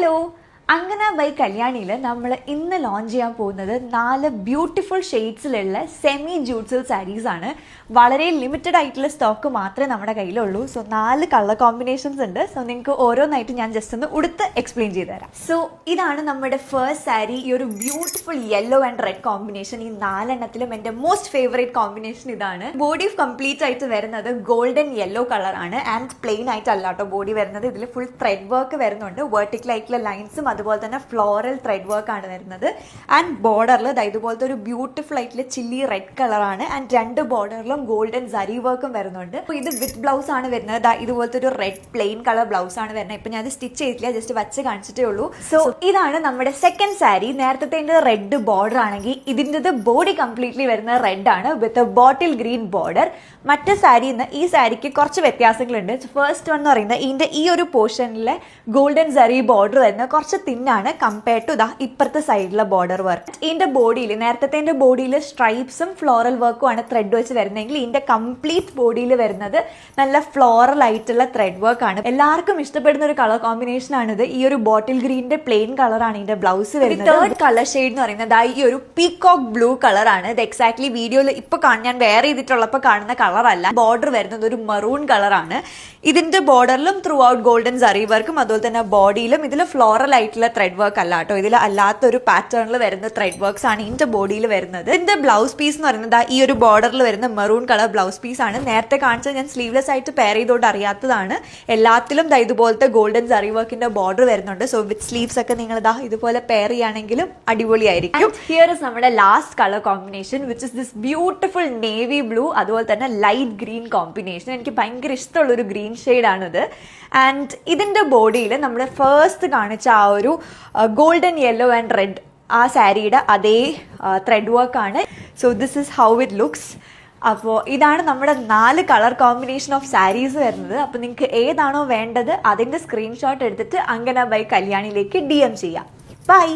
Hello, അങ്ങനെ by കല്യാണിയിൽ നമ്മൾ ഇന്ന് ലോഞ്ച് ചെയ്യാൻ പോകുന്നത് 4 ബ്യൂട്ടിഫുൾ ഷെയ്ഡ്സിലുള്ള സെമി ജൂട്ട്സിൽ സാരീസ് ആണ്. വളരെ ലിമിറ്റഡ് ആയിട്ടുള്ള സ്റ്റോക്ക് മാത്രമേ നമ്മുടെ കയ്യിലുള്ളൂ. സോ 4 കളർ കോമ്പിനേഷൻസ് ഉണ്ട്. സോ നിങ്ങൾക്ക് ഓരോന്നായിട്ട് ഞാൻ ജസ്റ്റ് ഒന്ന് ഉടുത്ത് എക്സ്പ്ലെയിൻ ചെയ്ത് തരാം. സോ ഇതാണ് നമ്മുടെ ഫസ്റ്റ് സാരി. ഈ ഒരു beautiful yellow and red combination, ഈ 4 എണ്ണത്തിലും എൻ്റെ മോസ്റ്റ് ഫേവറേറ്റ് കോമ്പിനേഷൻ ഇതാണ്. ബോഡി കംപ്ലീറ്റ് ആയിട്ട് വരുന്നത് ഗോൾഡൻ യെല്ലോ കളറാണ് ആൻഡ് പ്ലെയിൻ ആയിട്ടല്ല കേട്ടോ ബോഡി വരുന്നത്. ഇതിൽ ഫുൾ ത്രെഡ് വർക്ക് വരുന്നുണ്ട്. വെർട്ടിക്കൽ ആയിട്ടുള്ള ലൈൻസും അതുപോലെ തന്നെ ഫ്ലോറൽ ത്രെഡ് വർക്ക് ആണ് വരുന്നത്. ആൻഡ് ബോർഡറിൽ ഇതുപോലത്തെ ഒരു ബ്യൂട്ടിഫുൾ ആയിട്ടുള്ള ചില്ലി റെഡ് കളറാണ്. ആൻഡ് 2 ബോർഡറിലും ഗോൾഡൻ സരി വർക്കും വരുന്നുണ്ട്. അപ്പോൾ ഇത് വിത്ത് ബ്ലൗസ് ആണ് വരുന്നത്. ഇതുപോലത്തെ ഒരു റെഡ് പ്ലെയിൻ കളർ ബ്ലൗസ് ആണ് വരുന്നത്. ഇപ്പൊ ഞാൻ സ്റ്റിച്ച് ചെയ്തിട്ടില്ല, ജസ്റ്റ് വച്ച് കാണിച്ചിട്ടേ ഉള്ളൂ. സോ ഇതാണ് നമ്മുടെ സെക്കൻഡ് സാരി. നേരത്തെ റെഡ് ബോർഡർ ആണെങ്കിൽ ഇതിൻ്റെ ബോഡി കംപ്ലീറ്റ്ലി വരുന്നത് റെഡ് ആണ് വിത്ത് ബോട്ടിൽ ഗ്രീൻ ബോർഡർ. മറ്റേ സാരിയിൽ നിന്ന് ഈ സാരിക്ക് കുറച്ച് വ്യത്യാസങ്ങളുണ്ട്. ഫസ്റ്റ് വൺ എന്ന് പറയുന്നത് ഇതിന്റെ ഈ ഒരു പോർഷനിലെ ഗോൾഡൻ സരി ബോർഡർ വരുന്നത് കുറച്ച് തിന്നാണ് കമ്പയർഡ് ടു ഇപ്പുറത്തെ സൈഡിലെ ബോർഡർ വർക്ക്. ഇതിന്റെ ബോഡിയിൽ നേരത്തെ ബോഡിയിൽ സ്ട്രൈപ്സും ഫ്ലോറൽ വർക്കും ആണ് ത്രെഡ് വെച്ച് വരുന്നതെങ്കിൽ ഇതിന്റെ കംപ്ലീറ്റ് ബോഡിയിൽ വരുന്നത് നല്ല ഫ്ലോറൽ ആയിട്ടുള്ള ത്രെഡ് വർക്ക് ആണ്. എല്ലാവർക്കും ഇഷ്ടപ്പെടുന്ന ഒരു കളർ കോമ്പിനേഷൻ ആണിത്. ഈ ഒരു ബോട്ടിൽ ഗ്രീനിന്റെ പ്ലെയിൻ കളറാണ് ഇതിന്റെ ബ്ലൗസ് വരുന്നത്. തേർഡ് കളർ ഷെയ്ഡ് എന്ന് പറയുന്നത് ഈ ഒരു പീകോക്ക് ബ്ലൂ കളറാണ്. ഇത് എക്സാക്ട്ലി വീഡിയോയിൽ ഇപ്പൊ ഞാൻ വെയർ ചെയ്തിട്ടുള്ളപ്പോൾ കാണുന്ന കളറല്ല. ബോർഡർ വരുന്നത് ഒരു മറൂൺ കളറാണ്. ഇതിന്റെ ബോർഡറിലും ത്രൂ ഔട്ട് ഗോൾഡൻ സറി വർക്കും അതുപോലെ തന്നെ ബോഡിയിലും ഇതിൽ ഫ്ലോറൽ ആയിട്ടുള്ള ത്രെഡ് വർക്ക് അല്ല കേട്ടോ. ഇതിൽ അല്ലാത്തൊരു പാറ്റേണിൽ വരുന്ന ത്രെഡ് വർക്ക്സ് ആണ് ഇതിന്റെ ബോഡിയിൽ വരുന്നത്. ഇതിന്റെ ബ്ലൗസ് പീസ് എന്ന് പറയുന്നത് ഈ ഒരു ബോർഡറിൽ വരുന്ന മെറൂൺ കളർ ബ്ലൗസ് പീസ് ആണ്. നേരത്തെ കാണിച്ചത് ഞാൻ സ്ലീവ്ലെസ് ആയിട്ട് പെയർ ചെയ്തോണ്ട് അറിയാത്തതാണ്. എല്ലാത്തിലും ഇതുപോലത്തെ ഗോൾഡൻ സറി വർക്കിന്റെ ബോർഡർ വരുന്നുണ്ട്. സോ വിത്ത് സ്ലീവ്സ് ഒക്കെ നിങ്ങൾ ഇതുപോലെ പെയർ ചെയ്യുകയാണെങ്കിലും അടിപൊളിയായിരിക്കും. ഹിയർ ഇസ് നമ്മുടെ last colour combination which is this beautiful navy blue അതുപോലെ തന്നെ ലൈറ്റ് ഗ്രീൻ കോമ്പിനേഷൻ. എനിക്ക് ഭയങ്കര ഇഷ്ടമുള്ള ഒരു ഗ്രീൻ ഷെയ്ഡാണിത്. ആൻഡ് ഇതിന്റെ ബോഡിയിൽ നമ്മൾ ഫസ്റ്റ് കാണിച്ച ആ ഒരു ഗോൾഡൻ യെല്ലോ ആൻഡ് റെഡ് ആ സാരിയുടെ അതേ ത്രെഡ് വർക്കാണ്. So this is how it looks. അപ്പോൾ ഇതാണ് നമ്മുടെ 4 കളർ കോമ്പിനേഷൻ ഓഫ് സാരീസ് വരുന്നത്. അപ്പോൾ നിങ്ങൾക്ക് ഏതാണോ വേണ്ടത് അതിൻ്റെ സ്ക്രീൻഷോട്ട് എടുത്തിട്ട് അങ്കന ബൈ കല്യാണിലേക്ക് DM ചെയ്യാം. ബൈ.